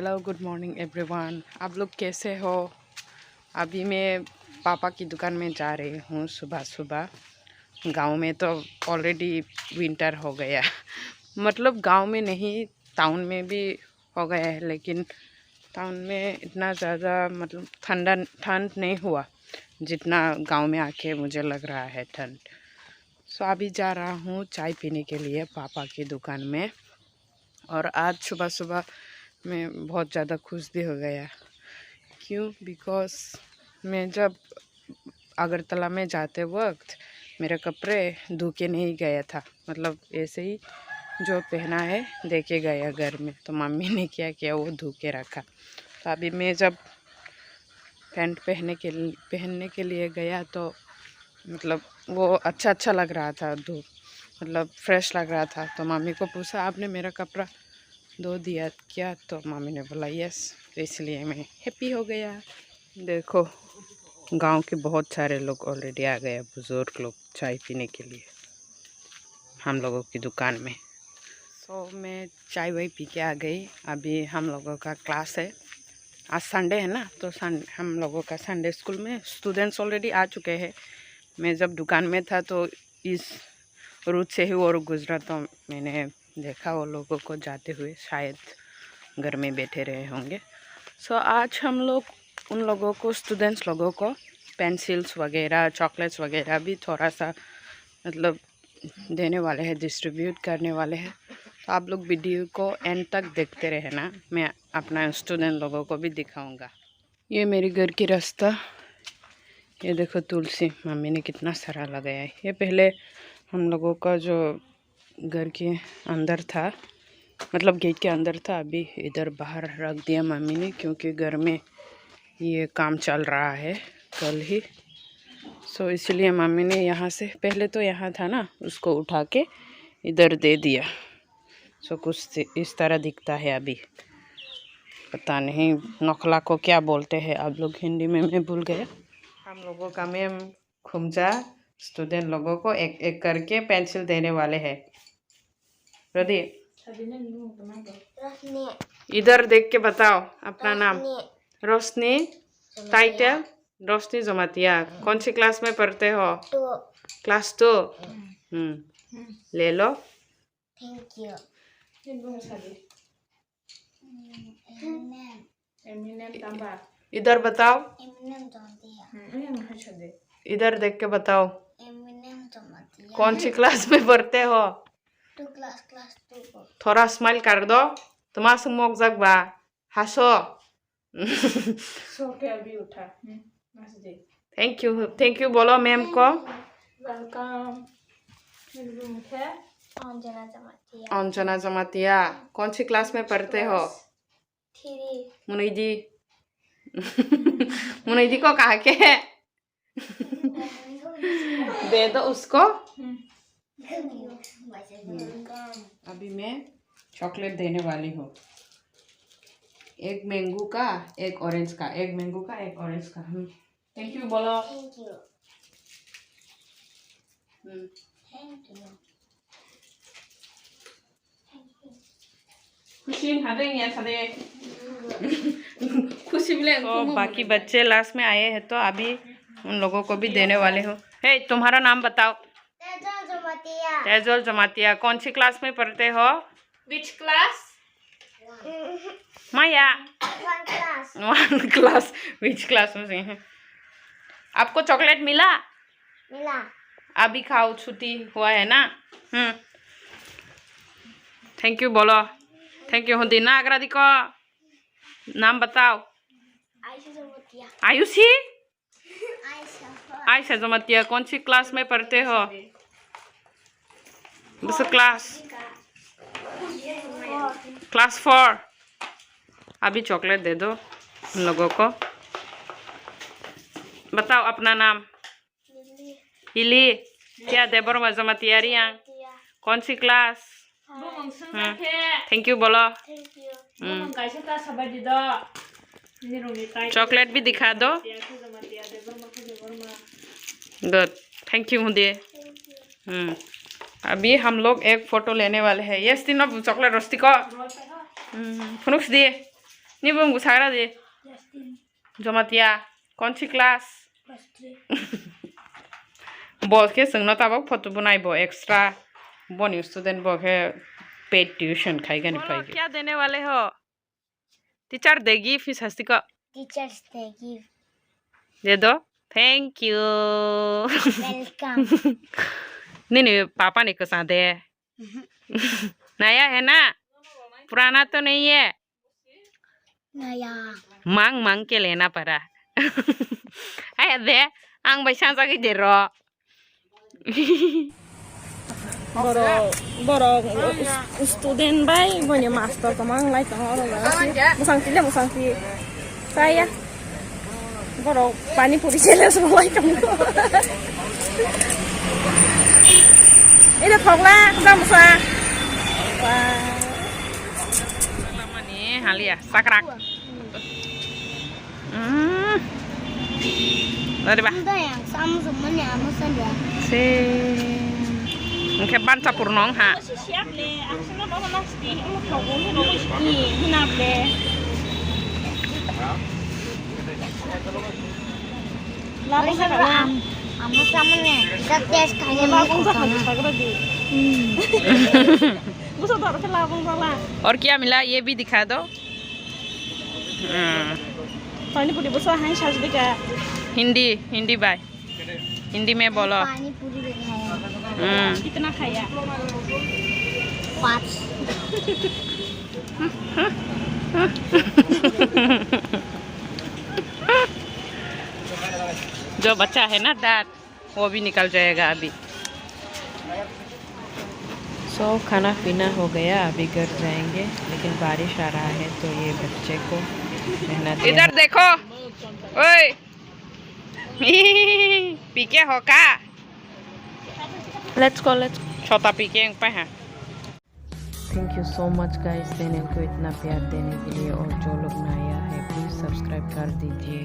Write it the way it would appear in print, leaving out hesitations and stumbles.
Hello good morning everyone. आप लोग कैसे हो? अभी मैं पापा की दुकान में जा रही हूँ सुबह सुबह। गांव में तो ऑलरेडी विंटर हो गया मतलब गांव में नहीं, टाउन में भी हो गया है, लेकिन टाउन में इतना ज़्यादा मतलब ठंड नहीं हुआ जितना गांव में आके मुझे लग रहा है ठंड। सो अभी जा रहा हूँ चाय पीने के लिए पापा की दुकान में। और आज सुबह सुबह मैं बहुत ज़्यादा खुश भी हो गया। क्यों? बिकॉज़ मैं जब अगरतला में जाते वक्त मेरे कपड़े धो के नहीं गया था, मतलब ऐसे ही जो पहना है दे के गया घर में, तो मम्मी ने क्या किया वो धो के रखा। तो अभी मैं जब पैंट पहनने के लिए गया तो मतलब वो अच्छा लग रहा था, मतलब फ्रेश लग रहा था। तो मम्मी को पूछा आपने मेरा कपड़ा धो दिया क्या? तो मम्मी ने बोला यस, तो इसलिए मैं हैप्पी हो गया। देखो गांव के बहुत सारे लोग ऑलरेडी आ गए, बुजुर्ग लोग चाय पीने के लिए हम लोगों की दुकान में। सो मैं चाय वाय पी के आ गई। अभी हम लोगों का क्लास है, आज संडे है ना, तो हम लोगों का संडे स्कूल में स्टूडेंट्स ऑलरेडी आ चुके हैं। मैं जब दुकान में था तो इस रूट से ही और गुजरा, तो मैंने देखा वो लोगों को जाते हुए, शायद घर में बैठे रहे होंगे। सो आज हम लोग उन लोगों को, स्टूडेंट्स लोगों को पेंसिल्स वगैरह, चॉकलेट्स वगैरह भी थोड़ा सा मतलब देने वाले हैं, डिस्ट्रीब्यूट करने वाले हैं। तो आप लोग वीडियो को एंड तक देखते रहना, मैं अपना स्टूडेंट लोगों को भी दिखाऊंगा। ये मेरे घर की रास्ता, ये देखो तुलसी मम्मी ने कितना सारा लगाया है। ये पहले हम लोगों का जो घर के अंदर था, मतलब गेट के अंदर था, अभी इधर बाहर रख दिया मम्मी ने, क्योंकि घर में ये काम चल रहा है कल ही। सो इसलिए मम्मी ने यहाँ से, पहले तो यहाँ था ना, उसको उठा के इधर दे दिया। सो कुछ इस तरह दिखता है अभी, पता नहीं नखला को क्या बोलते हैं आप लोग हिंदी में, मैं भूल गया। हम लोगों का मैम खुमजा स्टूडेंट लोगों को एक एक करके पेंसिल देने वाले हैं। प्रदीप इधर देख के बताओ अपना नाम। रोशनी, टाइटल रोशनी जमातिया। कौन सी क्लास में पढ़ते हो? क्लास 2। ले लो। Thank you. इधर बताओ, इधर देख के बताओ कौन सी क्लास में पढ़ते हो? क्लास 2। थोड़ा स्माइल कर दो, तुम्हारा सुमोक जगबा हंसो। सो के अभी उठा। थैंक यू बोलो मैम को। वेलकम। अंजना जमातिया। कौन सी क्लास में पढ़ते हो? 3। मुनीदी मुनीदी को कहा के दे दो उसको। अभी मैं चॉकलेट देने वाली हूँ, एक मैंगो का एक ऑरेंज का, एक मैंगो का एक ऑरेंज का। थैंक यू बोलो। Thank you. Thank you. खुशी खुशी मिले। तो बाकी बच्चे लास्ट में आए हैं, तो अभी उन लोगों को भी देने वाले हो। हे तुम्हारा नाम बताओ। तेजल जमातिया। कौन सी क्लास में पढ़ते हो? Which class? Maya. 1 class. Which class में हैं? आपको चॉकलेट मिला? अभी खाओ, छुट्टी हुआ है ना। थैंक यू बोलो। थैंक यू होती ना अगरादी को नाम बताओ। आयुषी। आयशा जमातिया। कौन सी क्लास में पढ़ते हो? दूसरा क्लास 4। अभी चॉकलेट दे दो उन लोगों को। बताओ अपना नाम। इली। क्या देवर जमातिया रिया? कौन सी क्लास? थैंक यू बोलो। चॉकलेट भी दिखा दो। गुड, थैंक यू मुझे। अभी हम लोग एक फोटो लेने वाले हैं। यस तीनों चॉकलेट रोस्ती को फनुक्स दिए। Ni bung busara de. Jomatia. Konchi class. Both ke sung na tabak photo bunai bo extra. Boni student bo ke paid tuition खाएगा नहीं पाएगी। क्या देने वाले हो? टीचर देगी फीस हस्ती को। Teachers they give. दे दो। Thank you. Welcome. नहीं पापा ने कुछ दे। नया है ना? पुराना तो नहीं है। Naya. मांग मांग के लेना पड़ा। है दे। आंग बैशां साकी दे रो। Borok student bay punya master kemang lai tang orang lah musang ti saya borok pani puri chele semua lai tang ini thong la kam sa lama nih halia sakrak. Tadi bah. Ada yang sama semuanya amusan ya. Si. Mungkin ban capur nong ha. siap le aksana bawa nasti mau kau ni mau ski hinap le lapang sa kalam Amusan mana? Kita tes kali lapang sa mau kalam di musuh tak ada lapang sa lah और क्या मिला ये भी दिखा दो। pani puri besar hai saj dika Hindi by Hindi में बोलो। पानी पूरी दिखाया। कितना खाया 5 जो बच्चा है ना दांत वो भी निकल जाएगा अभी। खाना पीना हो गया, अभी घर जाएंगे, लेकिन बारिश आ रहा है तो ये बच्चे को मेहनत। इधर देखो, ओए पीके हो का? लेट्स गो छोटा पीके पे है। Thank you so much guys channel को इतना प्यार देने के लिए, और जो लोग नया है प्लीज सब्सक्राइब कर दीजिए।